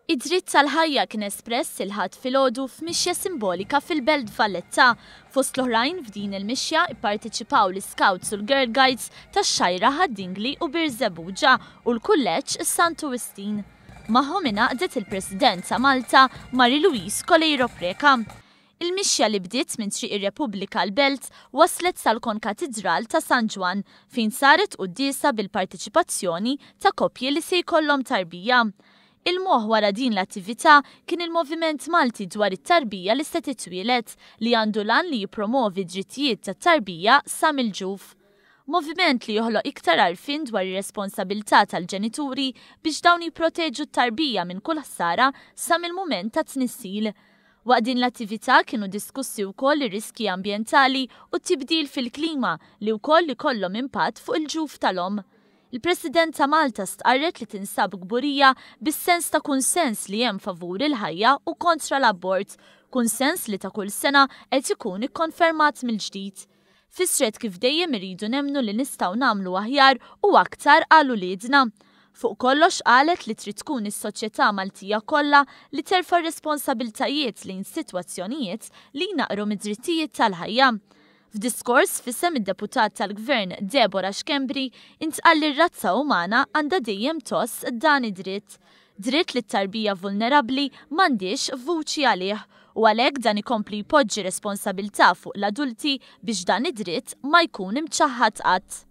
Id-dritt tal-ħajja kien espress il-ħadd filgħodu f'mixja simbolika fil-Belt Valletta. Fost l-oħrajn f'din il-mixja ipparteċipaw l-Scouts u l-Girl Guides tax-Xajra Ħaddingli u Bir Żebbuġa u l-Kulleġġ Santu Wistin. Magħhom ingħaqdet il-President ta' Malta Marie-Louise Coleiro Preca. Il-mixja li bdiet minn triq ir-Repubblika l-Belt waslet sal-Konkatedral ta' San Ġwan fejn saret qudiesa bil-parteċipazzjoni ta' koppji li se jkollhom tarbija. Il-moħħ wara din l-attività kien il-Moviment Malti dwar it-tarbija li se titwieled li għandu lan li jippromovi drittijiet tat-tarbija sa mill-ġuf. Moviment li joħloq iktar għarfien dwar ir-responsabilità tal-ġenituri biex dawn jipproteġu t-tarbija minn kull ħsara sa mill-mument ta' tnissil. Waqt din l-attività kienu diskussi wkoll ir-riski ambjentali u t-tibdil fil-klima li wkoll ikollhom impatt fuq il-ġuf tal-om. Il-President ta' Malta stqarret li tinsab gburija bis-sens ta' kunsens li hemm favur il-ħajja u kontra l-abort, kunsens li ta' kull sena qed ikun ikkonfermat mill-ġdid. Fisret kif dejjem iridu nemmnu li nistgħu nagħmlu aħjar u aktar għal uliedna. Fuq kollox qalet li trid tkun is-soċjetà Maltija kollha li terfa' responsabiltajiet lejn sitwazzjonijiet li jnaqru mid-drittijiet tal-ħajja. F'diskors fissem id-deputat tal-Gvern Deborah Xkembri intqal li r-razza umana għandha dejjem toss dan id-dritt. Dritt li t-tarbija vulnerabbli m'għandix vuċi għalih u għalhekk dan ikompli jpoġġi responsabilità fuq l-adulti biex dan id-dritt ma jkun imċaħħad qatt.